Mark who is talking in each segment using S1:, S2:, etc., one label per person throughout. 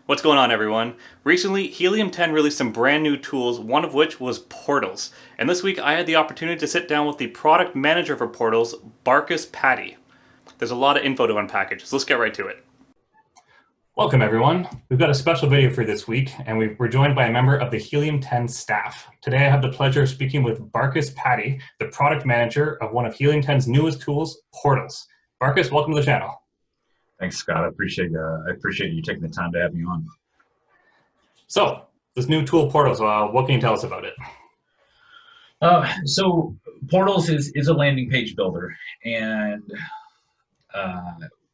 S1: What's going on, everyone? Recently, Helium 10 released some brand new tools, one of which was Portals. And this week I had the opportunity to sit down with the product manager for Portals, Barcus Patty. There's a lot of info to unpackage, so let's get right to it. Welcome, everyone. We've got a special video for this week, and we're joined by a member of the Helium 10 staff. Today I have the pleasure of speaking with Barcus Patty, the product manager of one of Helium 10's newest tools, Portals. Barcus, welcome to the channel.
S2: Thanks, Scott. I appreciate you taking the time to have me on.
S1: So, this new tool, Portals, what can you tell us about it?
S2: So Portals is a landing page builder, and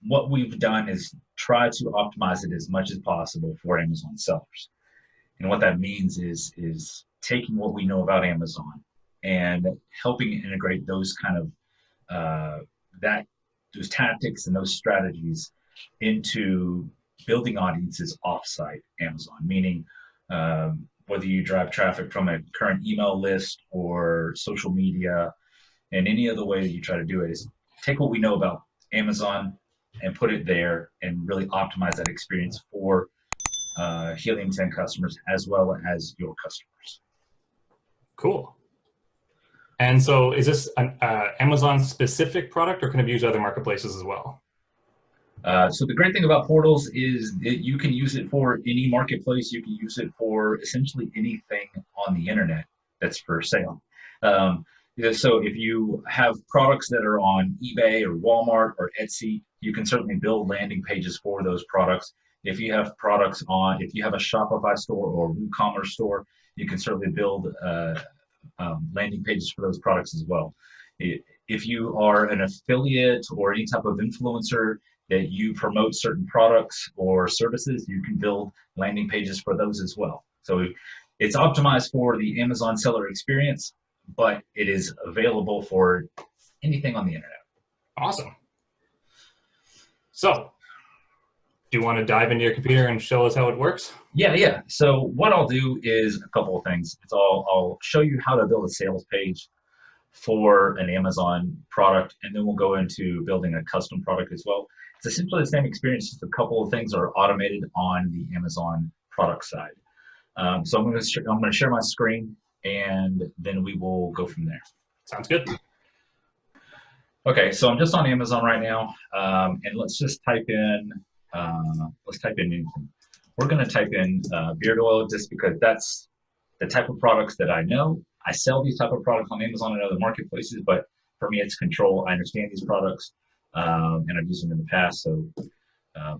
S2: what we've done is try to optimize it as much as possible for Amazon sellers. And what that means is taking what we know about Amazon and helping integrate those kind of those tactics and those strategies into building audiences offsite Amazon, meaning whether you drive traffic from a current email list or social media, and any other way that you try to do it is take what we know about Amazon and put it there and really optimize that experience for Helium 10 customers as well as your customers.
S1: Cool. And so is this an Amazon-specific product, or can it be used other marketplaces as well?
S2: So the great thing about Portals is that you can use it for any marketplace. You can use it for essentially anything on the internet that's for sale. So if you have products that are on eBay or Walmart or Etsy, you can certainly build landing pages for those products. If you have if you have a Shopify store or WooCommerce store, you can certainly build landing pages for those products as well. If you are an affiliate or any type of influencer that you promote certain products or services, you can build landing pages for those as well. So it's optimized for the Amazon seller experience, but it is available for anything on the internet.
S1: Awesome. So, do you want to dive into your computer and show us how it works?
S2: Yeah. So what I'll do is a couple of things. I'll show you how to build a sales page for an Amazon product, and then we'll go into building a custom product as well. It's essentially the same experience, just a couple of things are automated on the Amazon product side. So I'm going to share my screen, and then we will go from there.
S1: Sounds good.
S2: Okay, so I'm just on Amazon right now, and let's just type in anything. We're going to type in beard oil just because that's the type of products that I know. I sell these type of products on Amazon and other marketplaces, but for me, it's control. I understand these products, and I've used them in the past. So,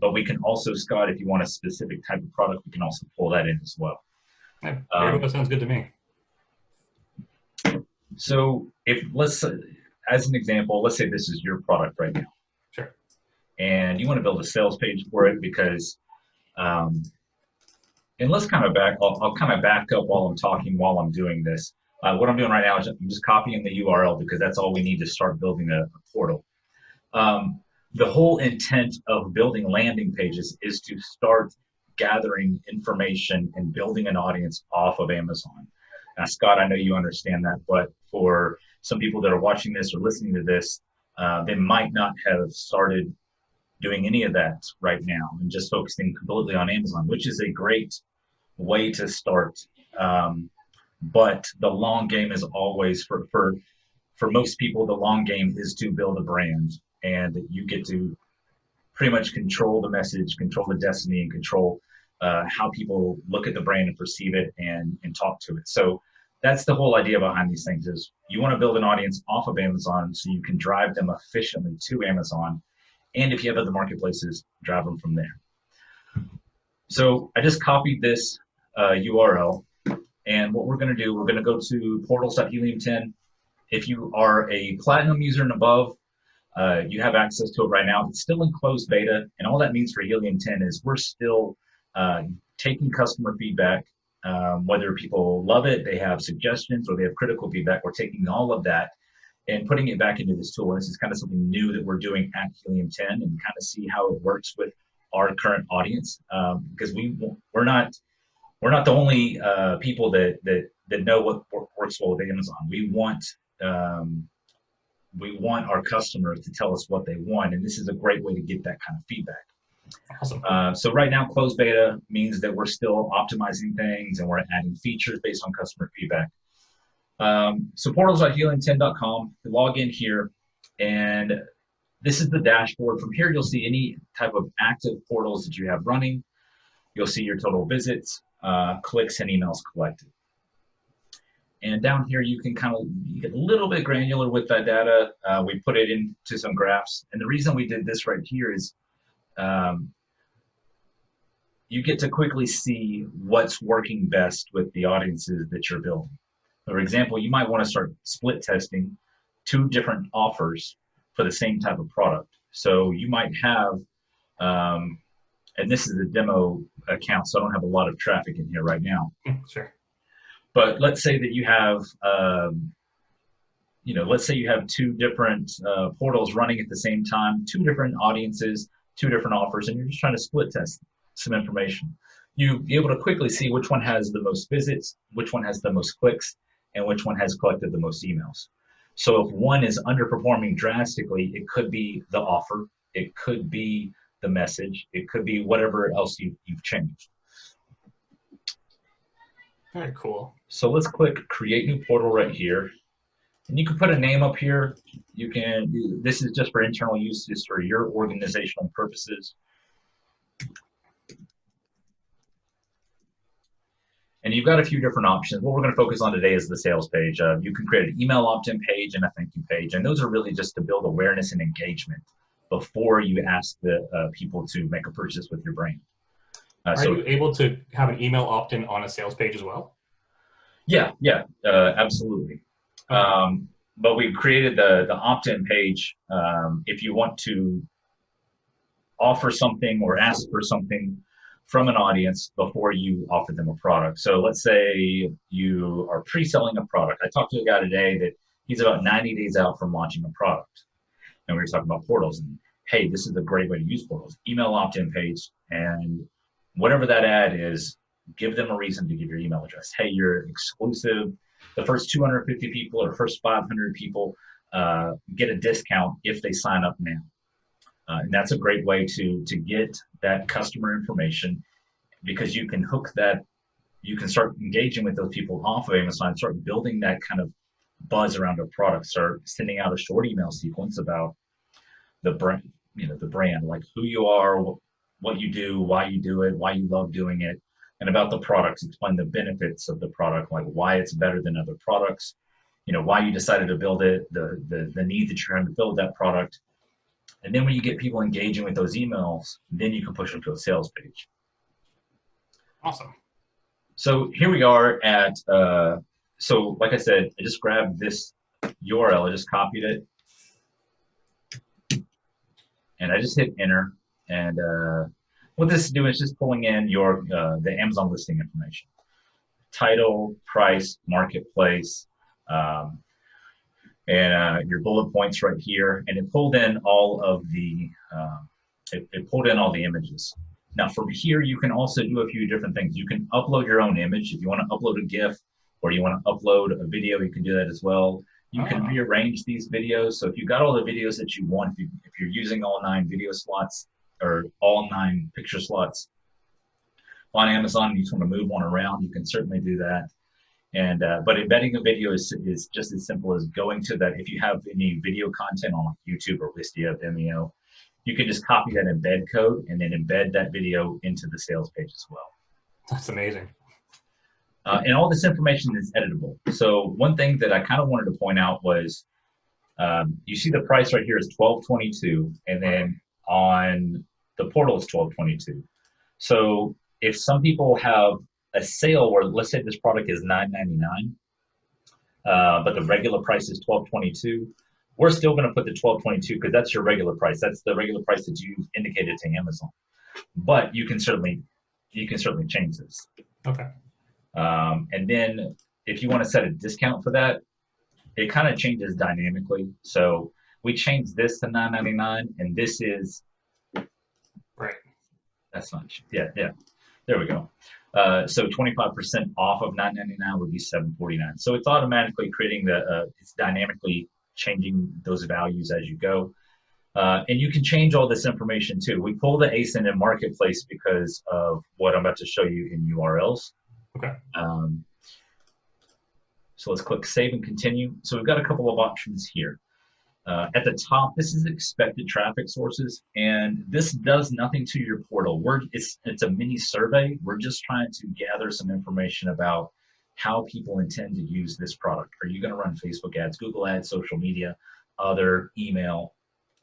S2: but we can also, Scott, if you want a specific type of product, we can also pull that in as well.
S1: Yeah, beard oil sounds good to me.
S2: So as an example, let's say this is your product right now.
S1: Sure.
S2: And you want to build a sales page for it because, and let's kind of I'll kind of back up while I'm doing this. What I'm doing right now is I'm just copying the URL because that's all we need to start building a portal. The whole intent of building landing pages is to start gathering information and building an audience off of Amazon. Now, Scott, I know you understand that, but for some people that are watching this or listening to this, they might not have started doing any of that right now and just focusing completely on Amazon, which is a great way to start. But the long game is always for most people, the long game is to build a brand, and you get to pretty much control the message, control the destiny, and control how people look at the brand and perceive it and talk to it. So that's the whole idea behind these things is you want to build an audience off of Amazon so you can drive them efficiently to Amazon. And if you have other marketplaces, drive them from there. So I just copied this URL. And what we're going to do, we're going to go to portals.helium10. If you are a platinum user and above, you have access to it right now. It's still in closed beta. And all that means for Helium 10 is we're still taking customer feedback, whether people love it, they have suggestions, or they have critical feedback. We're taking all of that and putting it back into this tool. And this is kind of something new that we're doing at Helium 10 and kind of see how it works with our current audience, because we're not the only people that know what works well with Amazon. We want our customers to tell us what they want, and this is a great way to get that kind of feedback.
S1: Awesome.
S2: So right now, closed beta means that we're still optimizing things and we're adding features based on customer feedback. So portals.helium10.com, log in here, and this is the dashboard. From here, you'll see any type of active portals that you have running. You'll see your total visits, clicks, and emails collected. And down here, you can kind of get a little bit granular with that data. We put it into some graphs. And the reason we did this right here is you get to quickly see what's working best with the audiences that you're building. For example, you might want to start split testing 2 different offers for the same type of product. So you might have, and this is a demo account, so I don't have a lot of traffic in here right now.
S1: Sure.
S2: But let's say that you have, let's say you have 2 different portals running at the same time, 2 different audiences, 2 different offers, and you're just trying to split test some information. You'll be able to quickly see which one has the most visits, which one has the most clicks, and which one has collected the most emails. So if one is underperforming drastically, it could be the offer, it could be the message, it could be whatever else you've changed.
S1: Very cool.
S2: So let's click Create New Portal right here. And you can put a name up here. You can, this is just for internal use, just for your organizational purposes. And you've got a few different options. What we're going to focus on today is the sales page. You can create an email opt-in page and a thank you page. And those are really just to build awareness and engagement before you ask the people to make a purchase with your brand.
S1: Are you able to have an email opt-in on a sales page as well?
S2: Yeah, absolutely. But we created the opt-in page if you want to offer something or ask for something from an audience before you offer them a product. So let's say you are pre-selling a product. I talked to a guy today that he's about 90 days out from launching a product. And we were talking about portals. And hey, this is a great way to use portals. Email opt-in page, and whatever that ad is, give them a reason to give your email address. Hey, you're exclusive. The first 250 people or first 500 people get a discount if they sign up now. And that's a great way to get that customer information, because you can hook that, you can start engaging with those people off of Amazon, start building that kind of buzz around a product, start sending out a short email sequence about the brand, the brand, like who you are, what you do, why you do it, why you love doing it, and about the products. Explain the benefits of the product, like why it's better than other products, why you decided to build it, the need that you're trying to build that product. And then when you get people engaging with those emails, then you can push them to a sales page.
S1: Awesome.
S2: So here we are at, so like I said, I just grabbed this URL, I just copied it, and I just hit enter. And what this is doing is just pulling in your the Amazon listing information. Title, price, marketplace, and your bullet points right here, and it pulled in all of the it pulled in all the images. Now from here, you can also do a few different things. You can upload your own image. If you want to upload a GIF or you want to upload a video, you can do that as well. You can rearrange these videos. So if you got all the videos that you want, if you're using all 9 video slots or all 9 picture slots on Amazon, you just want to move one around, you can certainly do that. And but embedding a video is just as simple as going to that. If you have any video content on like YouTube or Wistia, Vimeo, you can just copy that embed code and then embed that video into the sales page as well.
S1: That's amazing.
S2: And all this information is editable. So one thing that I kind of wanted to point out was, you see the price right here is $12.22, and then on the portal it's $12.22. So if some people have a sale where, let's say this product is $9.99, but the regular price is $12.22, we're still going to put the $12.22 because that's your regular price. That's the regular price that you indicated to Amazon. But you can certainly change this.
S1: Okay.
S2: And then if you want to set a discount for that, it kind of changes dynamically. So we changed this to $9.99, and this is
S1: right.
S2: That's not, yeah. There we go. So 25% off of $9.99 would be $7.49. So it's automatically creating it's dynamically changing those values as you go. And you can change all this information too. We pull the ASIN in Marketplace because of what I'm about to show you in URLs.
S1: Okay.
S2: So let's click Save and Continue. So we've got a couple of options here. At the top, this is expected traffic sources, and this does nothing to your portal. It's a mini survey. We're just trying to gather some information about how people intend to use this product. Are you going to run Facebook ads, Google ads, social media, other email?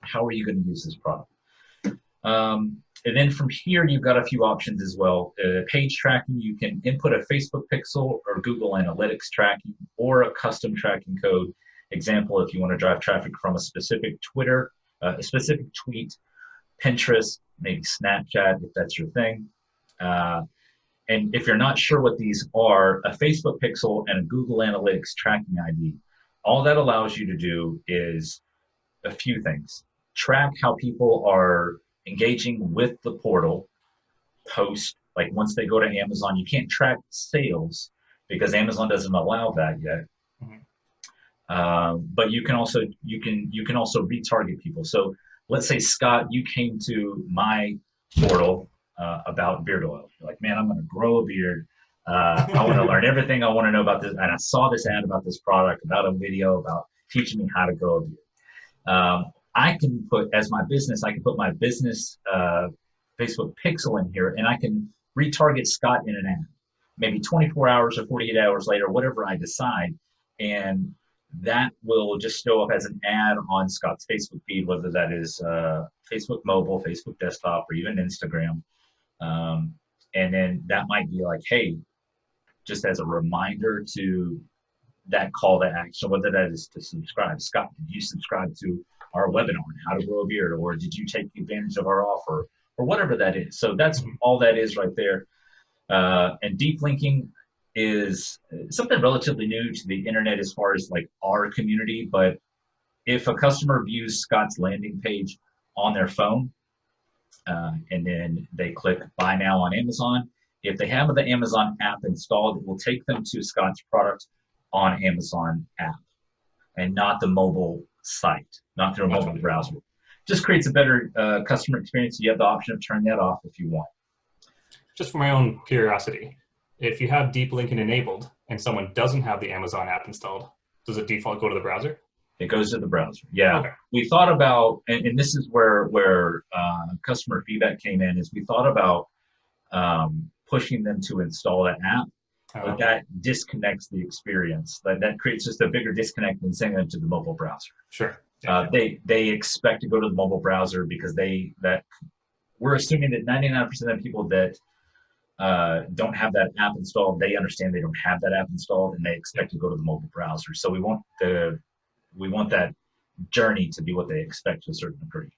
S2: How are you going to use this product? And then from here, you've got a few options as well. Page tracking, you can input a Facebook pixel or Google Analytics tracking or a custom tracking code. Example, if you want to drive traffic from a specific Twitter, a specific tweet, Pinterest, maybe Snapchat, if that's your thing. And if you're not sure what these are, a Facebook pixel and a Google Analytics tracking ID, all that allows you to do is a few things. Track how people are engaging with the portal post, like once they go to Amazon. You can't track sales because Amazon doesn't allow that yet. But you can also retarget people. So let's say, Scott, you came to my portal about beard oil. You're like, man, I'm going to grow a beard. I want to learn everything I want to know about this. And I saw this ad about this product, about a video about teaching me how to grow a beard. I can put, as my business, I can put my business Facebook pixel in here, and I can retarget Scott in an ad, maybe 24 hours or 48 hours later, whatever I decide. And that will just show up as an ad on Scott's Facebook feed, whether that is Facebook mobile, Facebook desktop, or even Instagram. And then that might be like, hey, just as a reminder to that call to action, whether that is to subscribe. Scott, did you subscribe to our webinar on how to grow a beard, or did you take advantage of our offer, or whatever that is? So that's all that is right there. And deep linking is something relatively new to the internet as far as like our community. But if a customer views Scott's landing page on their phone, and then they click buy now on Amazon, if they have the Amazon app installed, it will take them to Scott's product on Amazon app and not the mobile site, not through a mobile browser. Just creates a better customer experience. You have the option of turning that off if you want.
S1: Just for my own curiosity, if you have deep linking enabled and someone doesn't have the Amazon app installed, does it default go to the browser?
S2: It goes to the browser. Yeah.
S1: Okay.
S2: We thought about, and this is where customer feedback came in, is we thought about pushing them to install that app, but that disconnects the experience. That creates just a bigger disconnect than sending them to the mobile browser.
S1: Sure.
S2: They expect to go to the mobile browser because we're assuming that 99% of people that don't have that app installed, they understand they don't have that app installed, and they expect to go to the mobile browser. So we want that journey to be what they expect to a certain degree.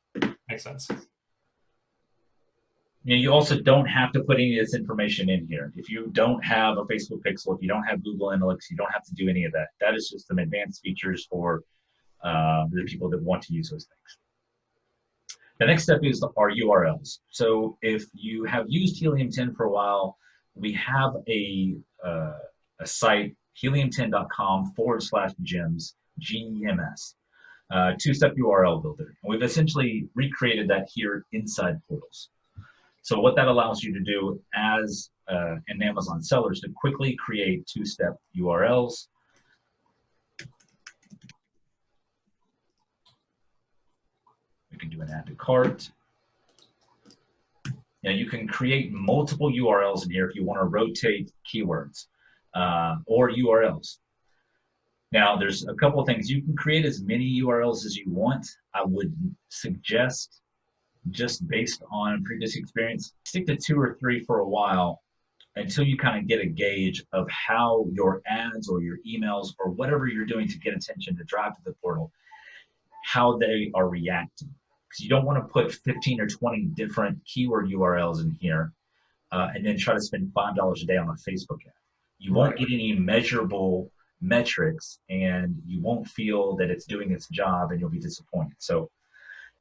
S1: Makes sense.
S2: You also don't have to put any of this information in here. If you don't have a Facebook pixel, if you don't have Google Analytics, you don't have to do any of that. That is just some advanced features for the people that want to use those things. The next step is our URLs. So if you have used Helium 10 for a while, we have a site, helium10.com/gems, GEMS, two-step URL builder. And we've essentially recreated that here inside portals. So what that allows you to do as an Amazon seller is to quickly create two-step URLs. We can do an add to cart. Now you can create multiple URLs in here if you want to rotate keywords or URLs. Now there's a couple of things. You can create as many URLs as you want. I would suggest, just based on previous experience, stick to 2 or 3 for a while until you kind of get a gauge of how your ads or your emails or whatever you're doing to get attention to drive to the portal, how they are reacting. Because you don't want to put 15 or 20 different keyword URLs in here and then try to spend $5 a day on a Facebook ad. You won't get any measurable metrics, and you won't feel that it's doing its job, and you'll be disappointed. So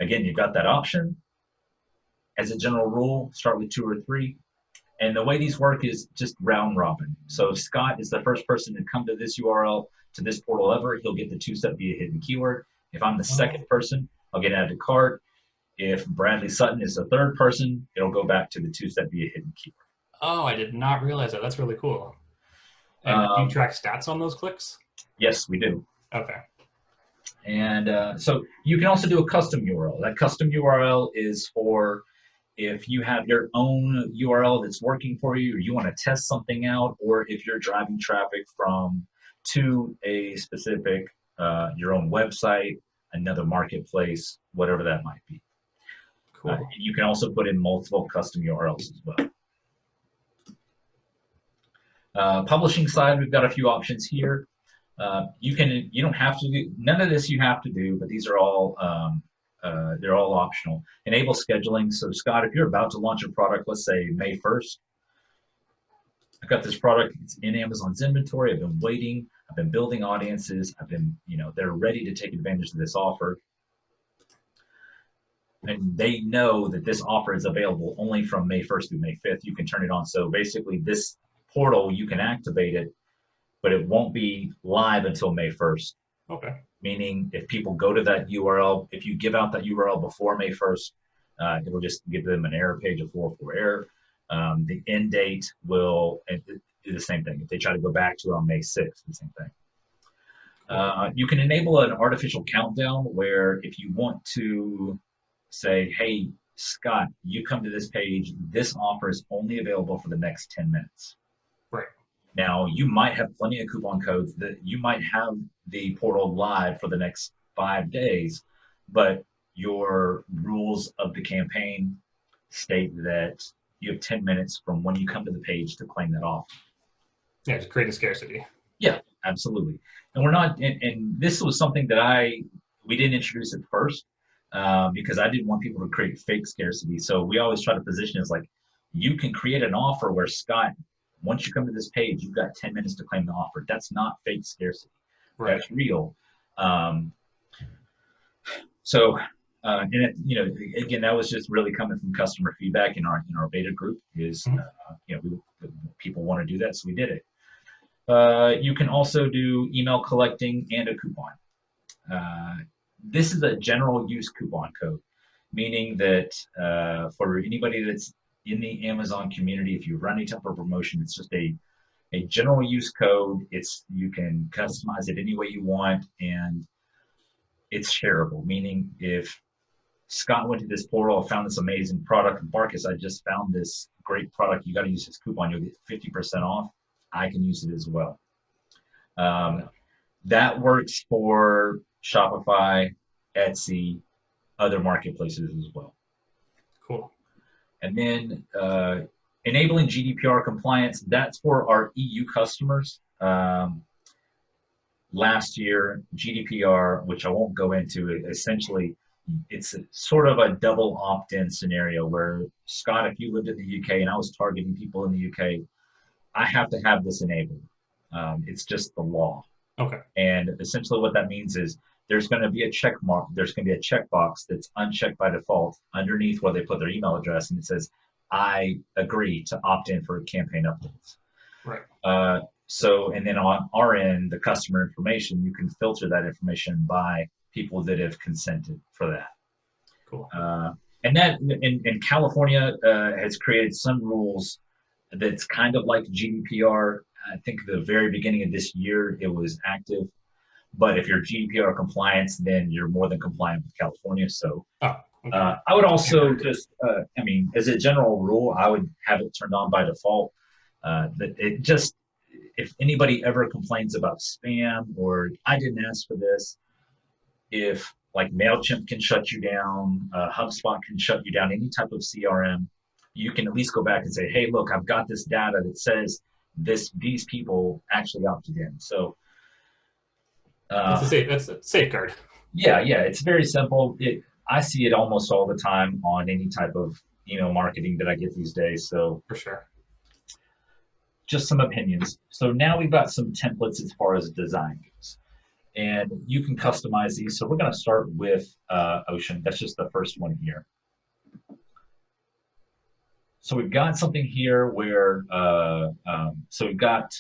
S2: again, you've got that option. As a general rule, start with 2 or 3. And the way these work is just round robin. So if Scott is the first person to come to this URL, to this portal ever, he'll get the 2-step via hidden keyword. If I'm the second person, I'll get added to cart. If Bradley Sutton is the third person, it'll go back to the two-step via hidden keyword.
S1: Oh, I did not realize that. That's really cool. And do you track stats on those clicks?
S2: Yes, we do.
S1: Okay.
S2: And so you can also do a custom URL. That custom URL is for if you have your own URL that's working for you, or you want to test something out, or if you're driving traffic to a specific your own website, another marketplace, whatever that might be.
S1: Cool.
S2: You can also put in multiple custom URLs as well. Publishing side, we've got a few options here. You don't have to do none of this. You have to do, but these are all they're all optional. Enable scheduling. So Scott, if you're about to launch a product, let's say May 1st, I've got this product. It's in Amazon's inventory. I've been waiting. I've been building audiences. They're ready to take advantage of this offer. And they know that this offer is available only from May 1st through May 5th. You can turn it on. So basically this portal, you can activate it, but it won't be live until May 1st.
S1: Okay.
S2: Meaning if people go to that URL, if you give out that URL before May 1st, it'll just give them an error page, a 404 error. The end date will do the same thing. If they try to go back to it on May 6th, the same thing. You can enable an artificial countdown where if you want to say, hey, Scott, you come to this page, this offer is only available for the next 10 minutes.
S1: Right.
S2: Now, you might have plenty of coupon codes that you might have the portal live for the next 5 days, but your rules of the campaign state that you have 10 minutes from when you come to the page to claim that offer.
S1: Yeah, just create a scarcity.
S2: Yeah, absolutely. And we're not, and this was something that we didn't introduce at first because I didn't want people to create fake scarcity. So we always try to position it as like, you can create an offer where Scott, once you come to this page, you've got 10 minutes to claim the offer. That's not fake scarcity. Right. That's real. Again, that was just really coming from customer feedback in our beta group. People want to do that, so we did it. You can also do email collecting and a coupon. This is a general use coupon code, meaning that for anybody that's in the Amazon community, if you run any type of promotion, it's just a general use code. You can customize it any way you want, and it's shareable, meaning if Scott went to this portal, found this amazing product, Barcus, I just found this great product, you got to use this coupon, you'll get 50% off. I can use it as well. That works for Shopify, Etsy, other marketplaces as well.
S1: Cool.
S2: And then enabling GDPR compliance, that's for our EU customers. Last year, GDPR, which I won't go into, essentially, it's sort of a double opt-in scenario where, Scott, if you lived in the UK and I was targeting people in the UK, I have to have this enabled. It's just the law.
S1: Okay.
S2: And essentially what that means is there's going to be a check mark, there's going to be a checkbox that's unchecked by default underneath where they put their email address, and it says, I agree to opt in for campaign updates.
S1: Right.
S2: And then on our end, the customer information, you can filter that information by people that have consented for that.
S1: Cool.
S2: And that in California has created some rules that's kind of like GDPR. I think the very beginning of this year, it was active. But if you're GDPR compliance, then you're more than compliant with California. So okay. I would also just, as a general rule, I would have it turned on by default. If anybody ever complains about spam or I didn't ask for this, if like Mailchimp can shut you down, HubSpot can shut you down, any type of CRM, you can at least go back and say, hey, look, I've got this data that says these people actually opted in. So
S1: that's a safeguard.
S2: Yeah, it's very simple. I see it almost all the time on any type of email marketing that I get these days. So
S1: for sure.
S2: Just some opinions. So now we've got some templates as far as design goes. And you can customize these. So we're going to start with Ocean. That's just the first one here. So we've got something here where, so we've got,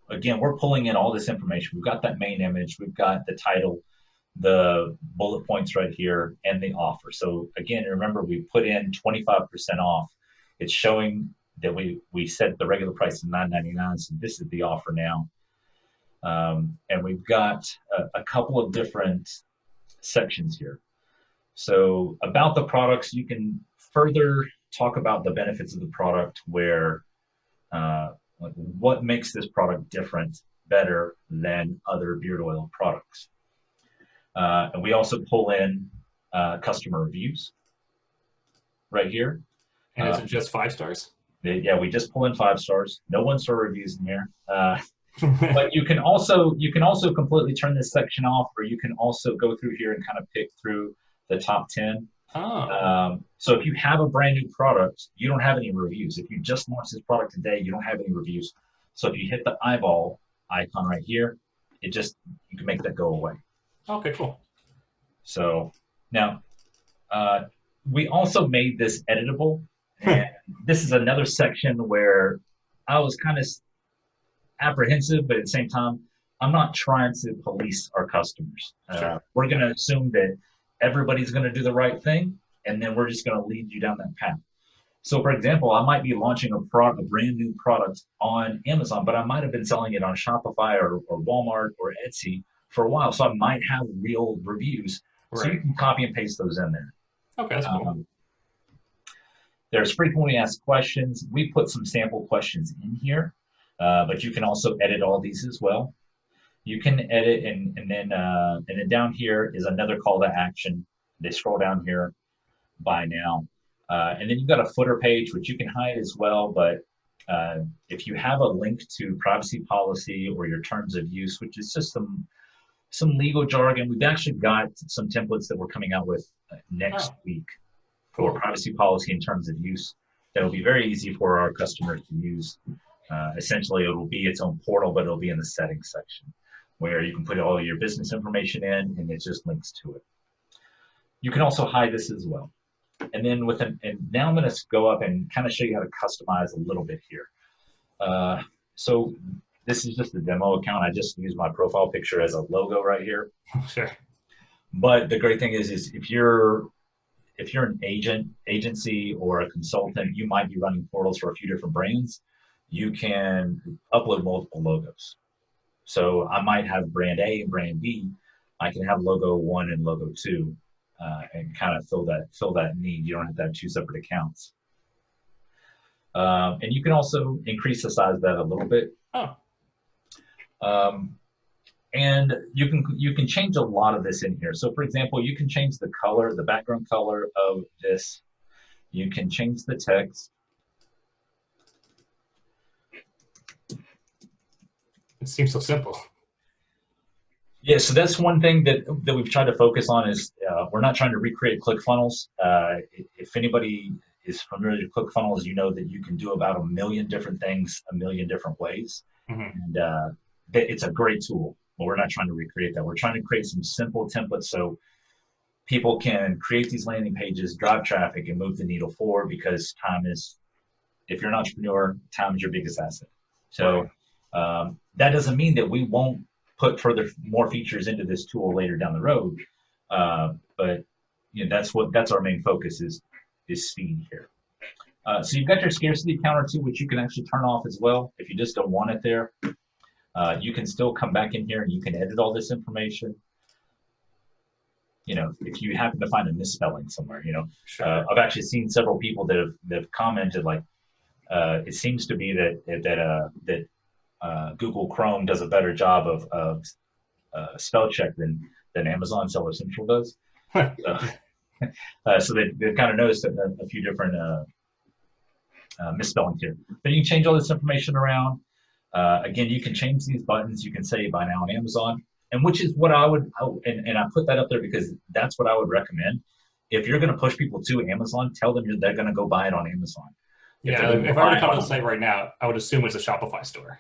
S2: again, we're pulling in all this information. We've got that main image. We've got the title. the bullet points right here, and the offer. So again, remember we put in 25% off. It's showing that we set the regular price to $9.99. So this is the offer now. And we've got a couple of different sections here. So about the products, you can further talk about the benefits of the product, where like what makes this product different, better than other beard oil products. And we also pull in customer reviews right here.
S1: And is it just 5 stars?
S2: Yeah, we just pull in 5 stars. No 1-star reviews in here. But you can also completely turn this section off, or you can also go through here and kind of pick through the top 10.
S1: Oh.
S2: So if you have a brand new product, you don't have any reviews. If you just launched this product today, you don't have any reviews. So if you hit the eyeball icon right here, you can make that go away.
S1: Okay, cool.
S2: So now we also made this editable. And this is another section where I was kind of apprehensive, but at the same time, I'm not trying to police our customers.
S1: Sure.
S2: We're going to assume that everybody's going to do the right thing, and then we're just going to lead you down that path. So, for example, I might be launching a brand new product on Amazon, but I might have been selling it on Shopify or Walmart or Etsy for a while. So I might have real reviews.
S1: Right.
S2: So you can copy and paste those in there.
S1: Okay, that's cool.
S2: There's frequently asked questions. We put some sample questions in here, but you can also edit all these as well. You can edit, and then down here is another call to action. They scroll down here, buy now. And then you've got a footer page, which you can hide as well. But if you have a link to privacy policy or your terms of use, which is just some legal jargon, we've actually got some templates that we're coming out with next week for privacy policy and terms of use. That'll be very easy for our customers to use. Essentially, it will be its own portal, but it'll be in the settings section where you can put all your business information in, and it just links to it. You can also hide this as well. And then now I'm going to go up and kind of show you how to customize a little bit here. So this is just a demo account. I just use my profile picture as a logo right here.
S1: Sure.
S2: But the great thing is if you're an agency or a consultant, you might be running portals for a few different brands. You can upload multiple logos. So I might have brand A and brand B. I can have logo 1 and logo 2. And kind of fill that need. You don't have to have 2 separate accounts. And you can also increase the size of that a little bit.
S1: Oh.
S2: And you can change a lot of this in here. So for example, you can change the color, the background color of this. You can change the text.
S1: It seems so simple.
S2: Yeah, so that's one thing that we've tried to focus on is we're not trying to recreate ClickFunnels. If anybody is familiar with ClickFunnels, you know that you can do about 1 million different things 1 million different ways. Mm-hmm. And it's a great tool, but we're not trying to recreate that. We're trying to create some simple templates so people can create these landing pages, drive traffic, and move the needle forward, because if you're an entrepreneur, time is your biggest asset. So that doesn't mean that we won't put more features into this tool later down the road, but that's our main focus is speed here. So you've got your scarcity counter too, which you can actually turn off as well if you just don't want it there. You can still come back in here and you can edit all this information. If you happen to find a misspelling somewhere, sure. I've actually seen several people that have commented like, it seems to be that Google Chrome does a better job of spell check than Amazon Seller Central does. So they've kind of noticed a few different misspellings here. But you can change all this information around. Again, you can change these buttons. You can say buy now on Amazon, and which is what I would, and I put that up there because that's what I would recommend. If you're going to push people to Amazon, tell them they're going to go buy it on Amazon.
S1: If I were to come to the site right now, I would assume it's a Shopify store.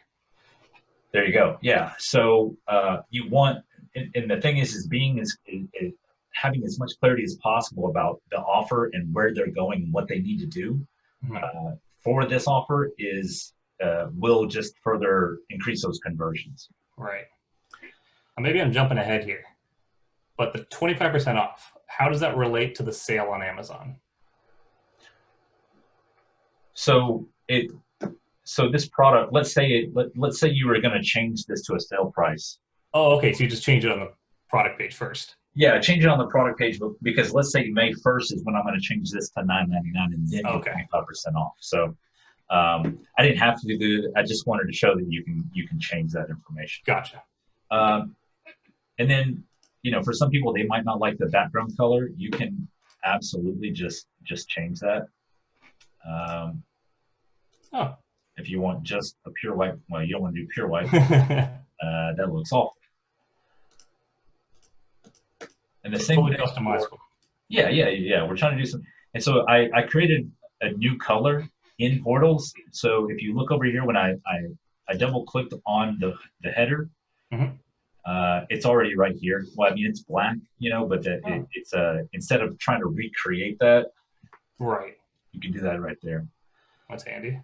S2: There you go. Yeah. So you want, and the thing is being having as much clarity as possible about the offer and where they're going and what they need to do for this offer will just further increase those conversions.
S1: Right. Maybe I'm jumping ahead here. But the 25% off, how does that relate to the sale on Amazon?
S2: So this product, let's say you were going to change this to a sale price.
S1: Oh, okay. So you just change it on the product page first.
S2: Yeah, change it on the product page, because let's say May 1st is when I'm going to change this to $9.99 and then get 25% off. So I didn't have to do it. I just wanted to show that you can change that information.
S1: Gotcha.
S2: And then, for some people, they might not like the background color. You can absolutely just change that. If you want just a pure white, well, you don't want to do pure white. That looks awful. And the same
S1: fully customizable.
S2: Yeah. We're trying to do some. And so I created a new color in Portals. So if you look over here, when I double clicked on the header, it's already right here. Well, I mean, it's black, but it's instead of trying to recreate that,
S1: right,
S2: you can do that right there.
S1: That's handy.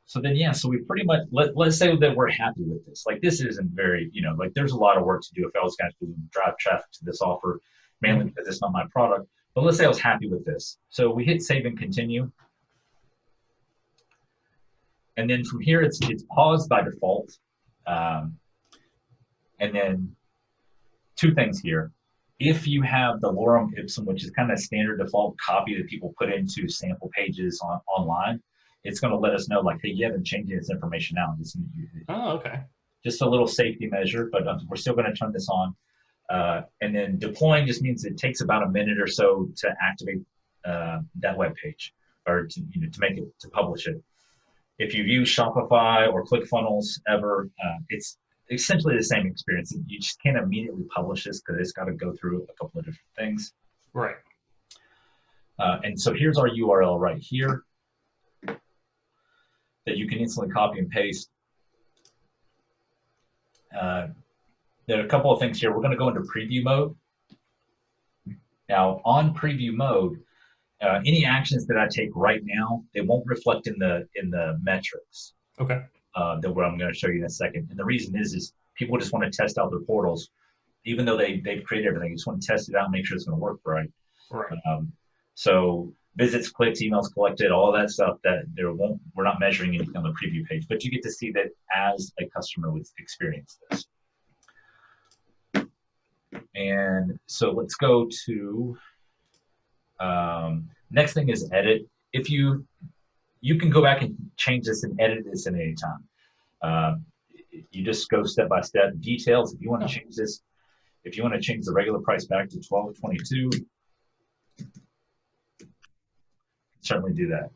S2: So then, so we pretty much, let's say that we're happy with this. Like, this isn't very, there's a lot of work to do if I was going to drive traffic to this offer, mainly because it's not my product. But let's say I was happy with this. So we hit save and continue. And then from here, it's paused by default. And then two things here. If you have the Lorem Ipsum, which is kind of standard default copy that people put into sample pages online, it's going to let us know, like, hey, you haven't changed this information out.
S1: Oh, okay.
S2: Just a little safety measure, but we're still going to turn this on. And then deploying just means it takes about a minute or so to activate that web page, or to make it, to publish it. If you use Shopify or ClickFunnels ever, it's essentially the same experience. You just can't immediately publish this because it's got to go through a couple of different things.
S1: Right.
S2: And so here's our URL right here that you can instantly copy and paste. There are a couple of things here. We're going to go into preview mode. Now, on preview mode, any actions that I take right now, they won't reflect in the metrics.
S1: Okay.
S2: That what I'm going to show you in a second. And the reason is people just want to test out their portals, even though they've created everything. You just want to test it out and make sure it's going to work right.
S1: Right.
S2: So visits, clicks, emails collected, all that stuff we're not measuring anything on the preview page, but you get to see that as a customer would experience this. And so let's go to next thing is edit. If you can go back and change this and edit this at any time. You just go step by step. Details. If you want to change this, if you want to change the regular price back to $12.22, certainly do that.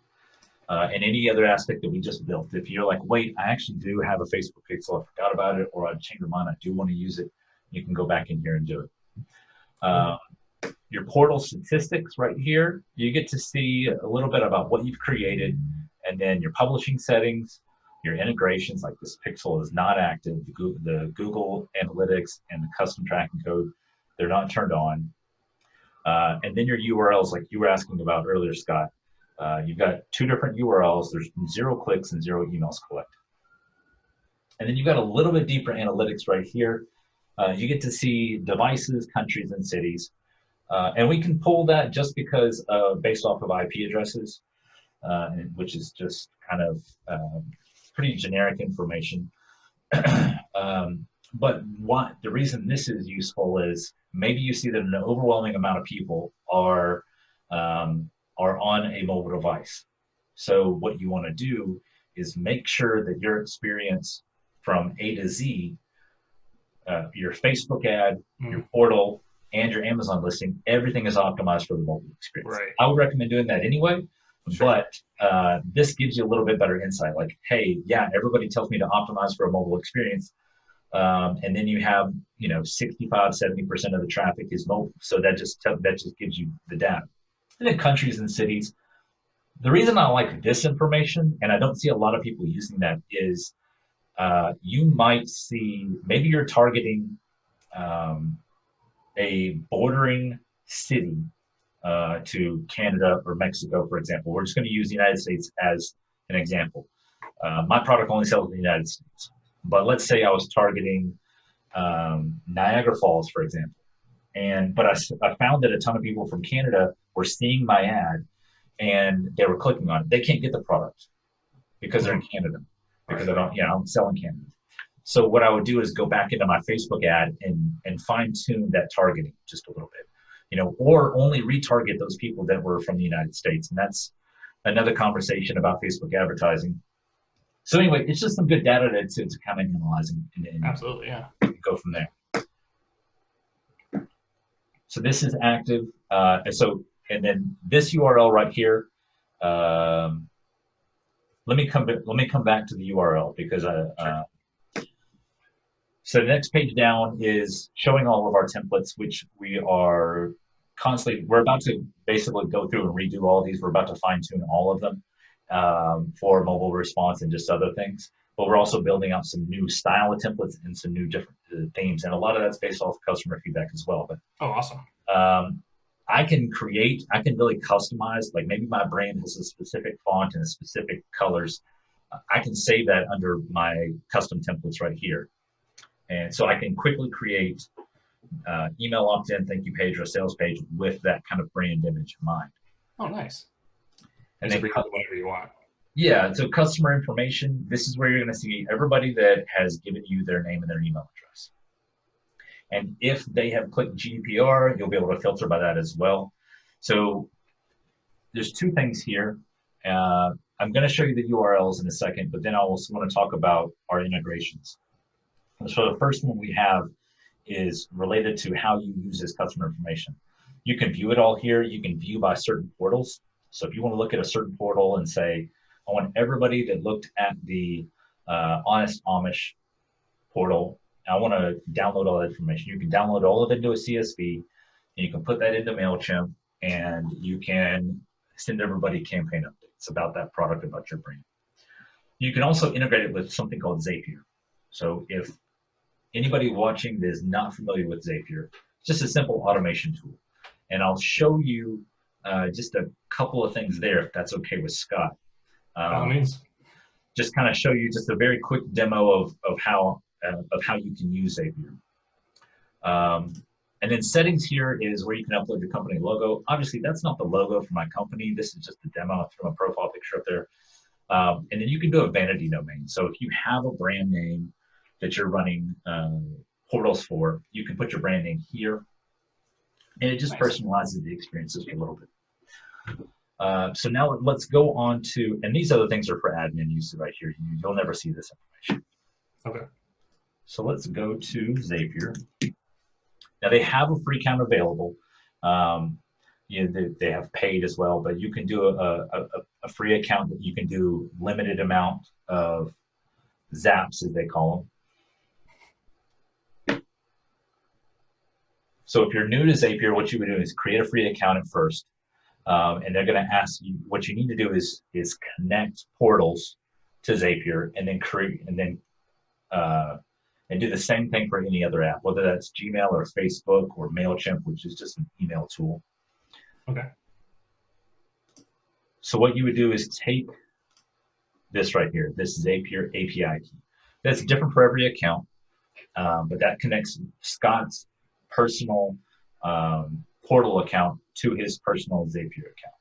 S2: And any other aspect that we just built. If you're like, wait, I actually do have a Facebook pixel, I forgot about it, or I changed my mind, I do want to use it, you can go back in here and do it. Your portal statistics right here, you get to see a little bit about what you've created, and then your publishing settings, your integrations, like this pixel is not active, the Google Analytics and the custom tracking code, they're not turned on. And then your URLs, like you were asking about earlier, Scott. You've got two different URLs. There's 0 clicks and 0 emails collected. And then you've got a little bit deeper analytics right here. You get to see devices, countries, and cities. And we can pull that just because based off of IP addresses, which is just kind of pretty generic information. But the reason this is useful is maybe you see that an overwhelming amount of people are on a mobile device. So what you want to do is make sure that your experience from A to Z, your Facebook ad, your portal, and your Amazon listing, everything is optimized for the mobile experience. Right. I would recommend doing that anyway, but this gives you a little bit better insight. Like, hey, yeah, everybody tells me to optimize for a mobile experience. And then you have, 65, 70% of the traffic is mobile. So that just gives you the data. And then countries and cities. The reason I like this information, and I don't see a lot of people using that, is you might see, maybe you're targeting a bordering city to Canada or Mexico, for example. We're just going to use the United States as an example. My product only sells in the United States. But let's say I was targeting Niagara Falls, for example. But I found that a ton of people from Canada were seeing my ad and they were clicking on it. They can't get the product because they're in Canada, because I don't sell in Canada. So what I would do is go back into my Facebook ad and fine tune that targeting just a little bit, or only retarget those people that were from the United States. And that's another conversation about Facebook advertising. So anyway, it's just some good data to kind of analyze and
S1: Absolutely, yeah.
S2: go from there. So this is active. And then this URL right here. Let me come back to the URL because so the next page down is showing all of our templates, which we're about to basically go through and redo all of these. We're about to fine tune all of them for mobile response and just other things. But we're also building out some new style of templates and some new different themes. And a lot of that's based off customer feedback as well. But
S1: awesome.
S2: I can really customize, like maybe my brand has a specific font and a specific colors. I can save that under my custom templates right here. And so I can quickly create email opt-in, thank you page, or a sales page with that kind of brand image in mind.
S1: Oh, nice.
S2: And then
S1: whatever you want.
S2: Yeah, so customer information, this is where you're going to see everybody that has given you their name and their email address. And if they have clicked GDPR, you'll be able to filter by that as well. So there's two things here. I'm going to show you the URLs in a second, but then I also want to talk about our integrations. So the first one we have is related to how you use this customer information. You can view it all here. You can view by certain portals. So if you want to look at a certain portal and say, I want everybody that looked at the Honest Amish portal, I want to download all that information. You can download all of it into a CSV, and you can put that into Mailchimp, and you can send everybody campaign updates about that product, about your brand. You can also integrate it with something called Zapier. So if anybody watching that is not familiar with Zapier, it's just a simple automation tool. And I'll show you just a couple of things there, if that's okay with Scott. Just kind of show you just a very quick demo of how you can use Zapier. And then settings here is where you can upload your company logo. Obviously, that's not the logo for my company. This is just a demo. I threw a profile picture up there. And then you can do a vanity domain. So if you have a brand name that you're running portals for, you can put your brand name here. And it just personalizes the experience just a little bit. So now let's go on to, and these other things are for admin use right here. You'll never see this information.
S1: Okay.
S2: So let's go to Zapier. Now they have a free account available. They have paid as well, but you can do a free account that you can do limited amount of zaps, as they call them. So if you're new to Zapier, what you would do is create a free account at first. And they're going to ask you, what you need to do is connect portals to Zapier and then and do the same thing for any other app, whether that's Gmail or Facebook or Mailchimp, which is just an email tool.
S1: Okay.
S2: So what you would do is take this right here, this Zapier API key. That's different for every account, but that connects Scott's personal portal account to his personal Zapier account.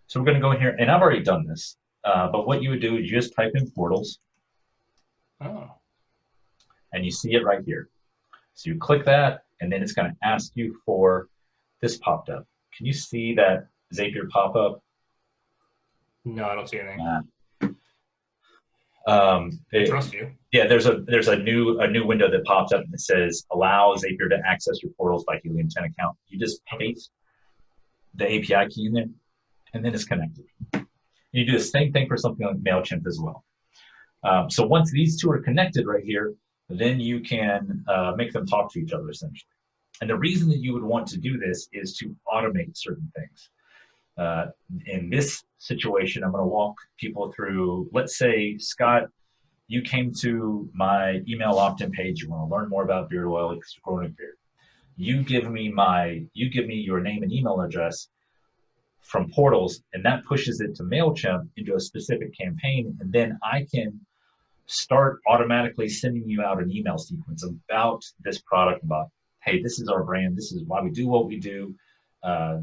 S2: So we're going to go in here, and I've already done this, but what you would do is you just type in portals.
S1: Oh.
S2: And you see it right here. So you click that, and then it's going to ask you for this popped up. Can you see that Zapier pop up?
S1: No, I don't see anything.
S2: I
S1: trust you.
S2: Yeah, there's a new window that pops up and it says allow Zapier to access your portals by Helium 10 account. You just paste the API key in there, and then it's connected. You do the same thing for something like Mailchimp as well. So once these two are connected right here, then you can make them talk to each other essentially. And the reason that you would want to do this is to automate certain things. In this situation, I'm going to walk people through, let's say, Scott, you came to my email opt-in page. You want to learn more about beard oil because you're growing a beard. You give me your name and email address from portals, and that pushes it to Mailchimp into a specific campaign, and then I can start automatically sending you out an email sequence about this product, about, hey, this is our brand, this is why we do what we do,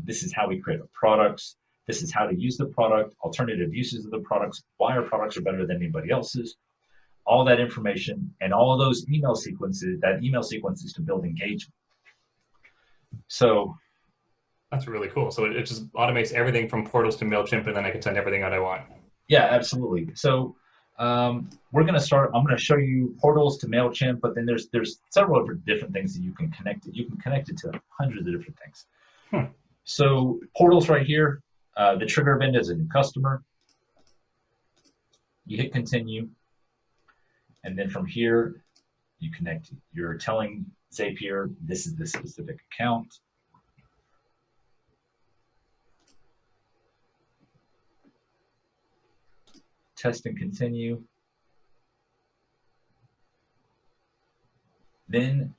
S2: this is how we create our products, this is how to use the product, alternative uses of the products, why our products are better than anybody else's, all that information, and all of those email sequences, that email sequence is to build engagement. So
S1: that's really cool. So it just automates everything from portals to Mailchimp, and then I can send everything out I want.
S2: yeah, absolutely. So we're going to start. I'm going to show you portals to Mailchimp, but then there's several different things that you can connect it. You can connect it to hundreds of different things. So portals right here. The trigger event is a new customer. You hit continue, and then from here you connect. You're telling Zapier this is the specific account. Test and continue. Then,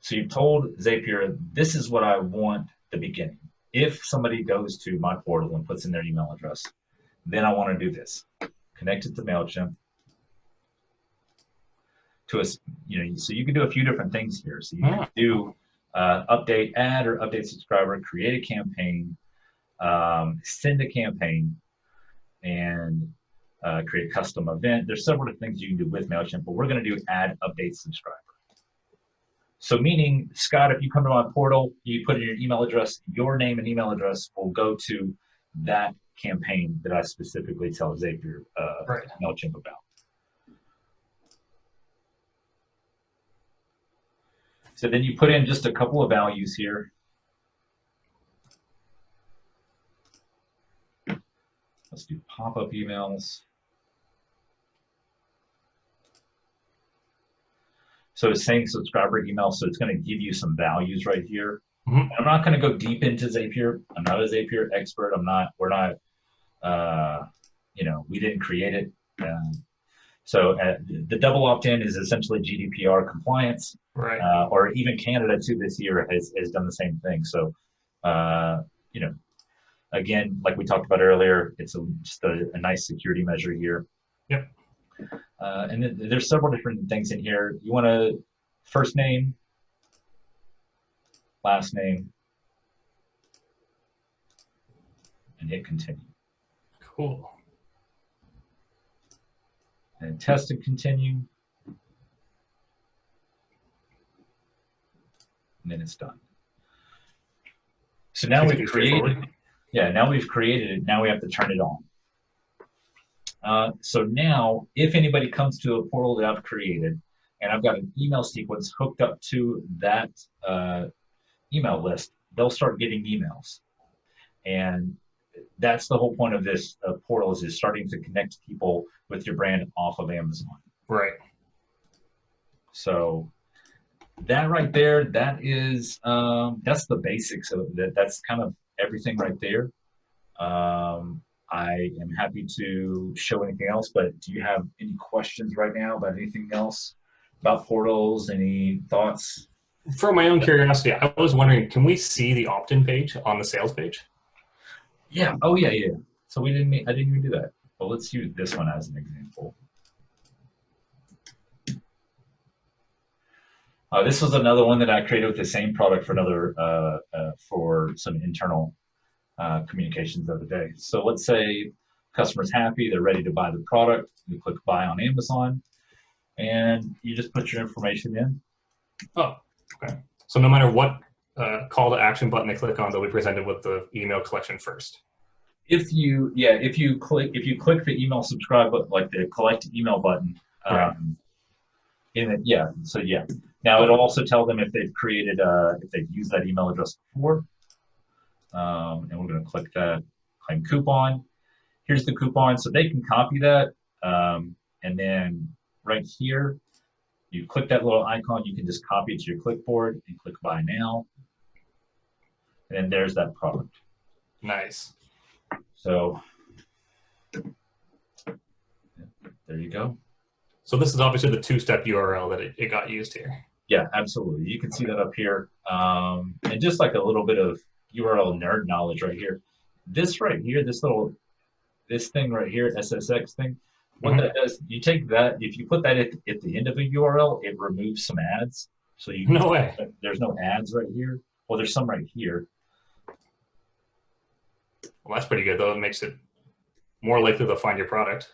S2: so you've told Zapier, this is what I want at the beginning. If somebody goes to my portal and puts in their email address, then I want to do this. Connect it to Mailchimp. To a, so you can do a few different things here. So you can do update ad or update subscriber, create a campaign, send a campaign, and create a custom event. There's several different things you can do with Mailchimp, but we're going to do add, update, subscriber. So meaning, Scott, if you come to my portal, you put in your email address, your name and email address will go to that campaign that I specifically tell Zapier Mailchimp about. So then you put in just a couple of values here. Let's do pop-up emails. So it's saying subscriber email, so it's going to give you some values right here. I'm not going to go deep into Zapier. I'm not a Zapier expert. We're not, we didn't create it. So the double opt-in is essentially GDPR compliance,
S1: right?
S2: Or even Canada too this year has done the same thing. So, again, like we talked about earlier, it's just a nice security measure here.
S1: Yep.
S2: And then there's several different things in here. You want to first name, last name, and hit continue.
S1: Cool.
S2: And test and continue. And then it's done. So now we've created, now we've created it. Now we have to turn it on. So now, if anybody comes to a portal that I've created, and I've got an email sequence hooked up to that email list, they'll start getting emails. And that's the whole point of this portal is starting to connect people with your brand off of Amazon.
S1: Right. So
S2: that right there, that is, that's the basics of that. That's kind of everything right there. I am happy to show anything else, but do you have any questions right now about anything else about portals? Any thoughts?
S1: For my own curiosity, I was wondering, can we see the opt-in page on the sales page?
S2: Yeah. Oh, yeah, yeah. So I didn't even do that. Well, let's use this one as an example. This was another one that I created with the same product for another for some internal communications of the day. So let's say customer's happy, they're ready to buy the product. You click buy on Amazon, and you just put your information in.
S1: Oh, okay. So no matter what call to action button they click on, they'll be presented with the email collection first.
S2: If you click the email subscribe button, like the collect email button,
S1: right.
S2: Now it'll also tell them if they've created if they've used that email address before. And we're going to click that, claim coupon. Here's the coupon, so they can copy that. And then right here, you click that little icon, you can just copy it to your clipboard and click buy now. And then there's that product.
S1: Nice.
S2: So there you go.
S1: So this is obviously the two-step URL that it got used here.
S2: Yeah, absolutely. You can see that up here. And just like a little bit of URL nerd knowledge right here. This right here, this thing right here, SSX thing, What that does, you take that, if you put that at the end of a URL, it removes some ads. So you can
S1: No
S2: see
S1: way.
S2: that there's no ads right here. Well, there's some right here.
S1: Well, that's pretty good, though. It makes it more likely to find your product.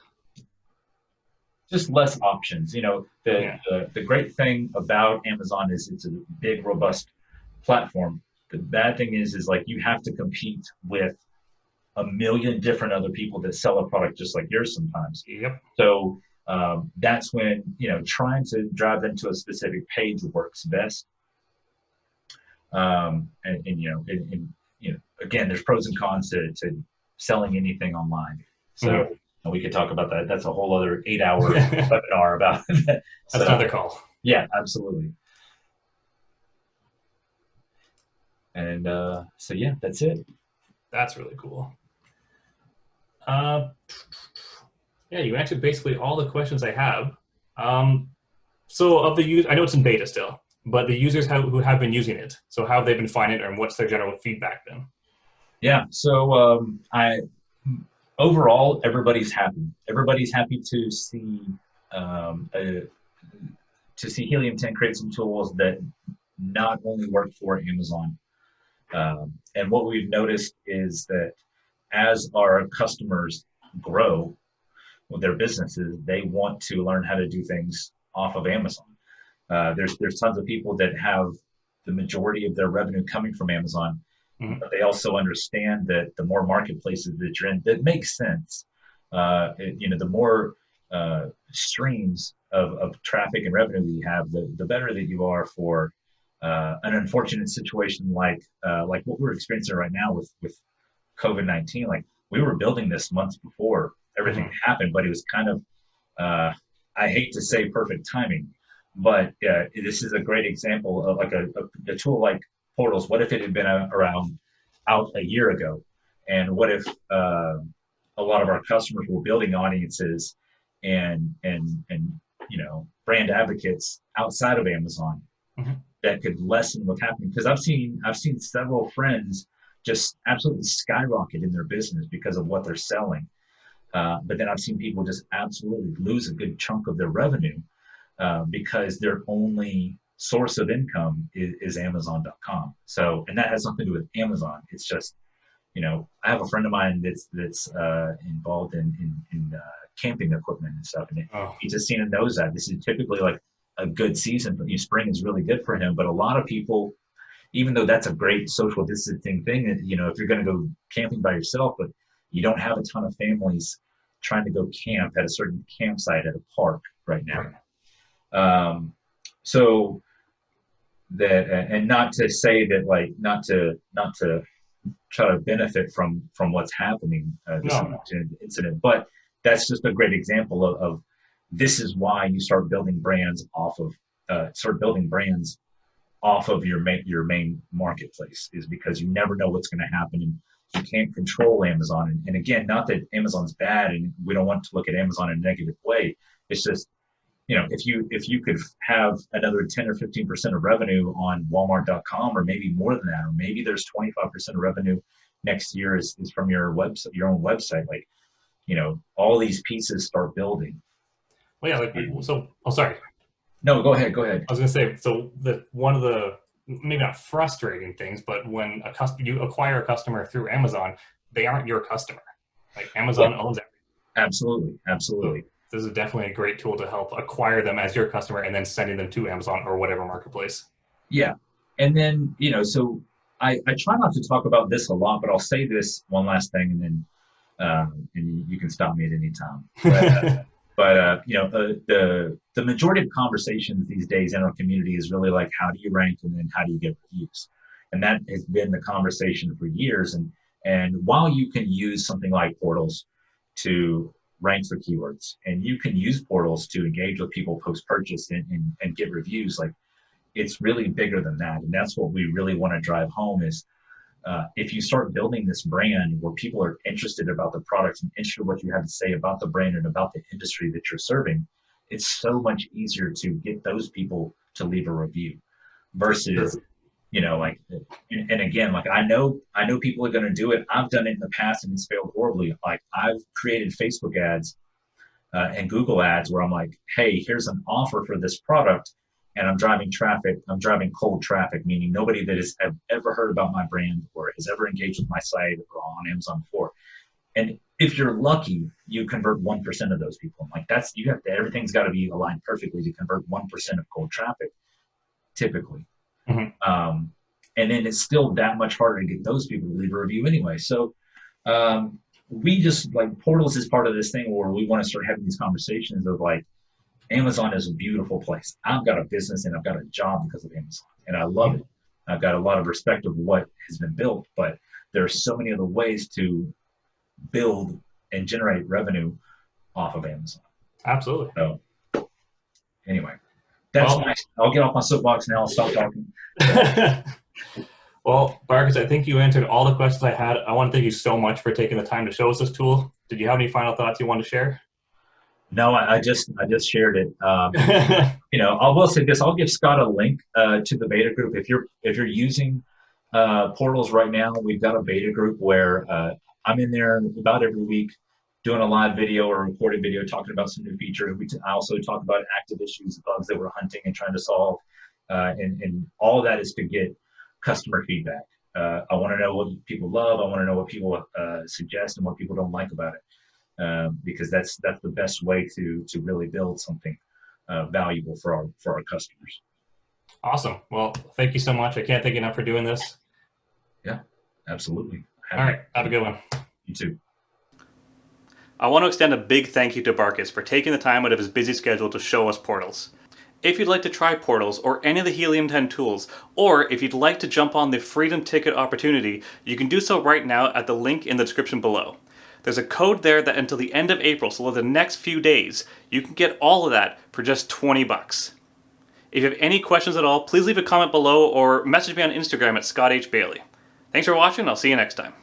S2: Just less options. You know,
S1: Yeah.
S2: the great thing about Amazon is it's a big, robust platform. The bad thing is like you have to compete with a million different other people that sell a product just like yours sometimes.
S1: Yep.
S2: So that's when, you know, trying to drive them to a specific page works best. You know, again, there's pros and cons to selling anything online. So
S1: Mm-hmm.
S2: we could talk about that. That's a whole other 8 hour webinar about that.
S1: That's
S2: So
S1: another call.
S2: yeah, absolutely. And so yeah, that's it.
S1: That's really cool. Yeah, you answered basically all the questions I have. So of the use, I know it's in beta still, but the users who have been using it, so how have they been finding it, and what's their general feedback been?
S2: Yeah. So I overall everybody's happy. Everybody's happy um, uh, to see Helium 10 create some tools that not only work for Amazon. And what we've noticed is that as our customers grow with their businesses, they want to learn how to do things off of Amazon. There's tons of people that have the majority of their revenue coming from Amazon, but they also understand that the more marketplaces that you're in, that makes sense. You know, the more streams of traffic and revenue that you have, the better that you are for an unfortunate situation like what we're experiencing right now with COVID-19. Like we were building this months before everything happened, but it was kind of I hate to say perfect timing, but this is a great example of like a tool like Portals. What if it had been around out a year ago, and what if a lot of our customers were building audiences and you know brand advocates outside of Amazon that could lessen what's happening? Because I've seen several friends just absolutely skyrocket in their business because of what they're selling. But then I've seen people just absolutely lose a good chunk of their revenue because their only source of income is Amazon.com. So, and that has nothing to do with Amazon. It's just, you know, I have a friend of mine that's involved in camping equipment and stuff, and he's just seen a nosedive. This is typically like a good season, but spring is really good for him. But a lot of people, even though that's a great social distancing thing, you know, if you're going to go camping by yourself, but you don't have a ton of families trying to go camp at a certain campsite at a park right now. So that, and not to say that, like, not to try to benefit from what's happening, this incident, but that's just a great example of this is why you start building brands off of your main marketplace, is because you never know what's going to happen, and you can't control Amazon. And again, not that Amazon's bad, and we don't want to look at Amazon in a negative way. It's just, you know, if you could have another 10 or 15% of revenue on Walmart.com, or maybe more than that, or maybe there's 25% of revenue next year is from your website, your own website. Like, you know, all these pieces start building.
S1: Well, yeah. Like, so, oh, sorry.
S2: No, go ahead. I
S1: was going to say, so one of the maybe not frustrating things, but when you acquire a customer through Amazon, they aren't your customer. Like Amazon owns everything.
S2: Absolutely.
S1: So this is definitely a great tool to help acquire them as your customer and then sending them to Amazon or whatever marketplace.
S2: Yeah. And then, you know, so I try not to talk about this a lot, but I'll say this one last thing, and then and you can stop me at any time. But you know, the majority of conversations these days in our community is really like, how do you rank, and then how do you get reviews? And that has been the conversation for years. And while you can use something like Portals to rank for keywords, and you can use Portals to engage with people post-purchase and get reviews, like, it's really bigger than that. And that's what we really want to drive home is, if you start building this brand where people are interested about the products and interested in what you have to say about the brand and about the industry that you're serving, it's so much easier to get those people to leave a review versus, you know, like, and again, like, I know people are going to do it. I've done it in the past and it's failed horribly. Like, I've created Facebook ads and Google ads where I'm like, hey, here's an offer for this product, and I'm driving traffic. I'm driving cold traffic, meaning nobody that has ever heard about my brand or has ever engaged with my site or on Amazon before. And if you're lucky, you convert 1% of those people. I'm like, that's you have to, everything's got to be aligned perfectly to convert 1% of cold traffic, typically.
S1: Mm-hmm.
S2: And then it's still that much harder to get those people to leave a review anyway. So we just like portals is part of this thing where we want to start having these conversations of like, Amazon is a beautiful place. I've got a business and I've got a job because of Amazon, and I love it. I've got a lot of respect of what has been built, but there are so many other ways to build and generate revenue off of Amazon.
S1: Absolutely.
S2: So anyway, that's nice. I'll get off my soapbox now. I'll stop talking.
S1: Well, Barcus, I think you answered all the questions I had. I want to thank you so much for taking the time to show us this tool. Did you have any final thoughts you want to share?
S2: No, I just shared it. I will say this. I'll give Scott a link to the beta group. If you're using portals right now, we've got a beta group where I'm in there about every week doing a live video or a recorded video talking about some new features. I also talk about active issues, bugs that we're hunting and trying to solve. And all of that is to get customer feedback. I want to know what people love. I want to know what people suggest and what people don't like about it. Because that's the best way to really build something valuable for our customers.
S1: Awesome. Well, thank you so much. I can't thank you enough for doing this.
S2: Yeah, absolutely.
S1: All right. Have a good one.
S2: You too.
S1: I want to extend a big thank you to Barcus for taking the time out of his busy schedule to show us portals. If you'd like to try portals or any of the Helium 10 tools, or if you'd like to jump on the Freedom Ticket opportunity, you can do so right now at the link in the description below. There's a code there that until the end of April, so the next few days, you can get all of that for just $20. If you have any questions at all, please leave a comment below or message me on Instagram at Scott H. Bailie. Thanks for watching, I'll see you next time.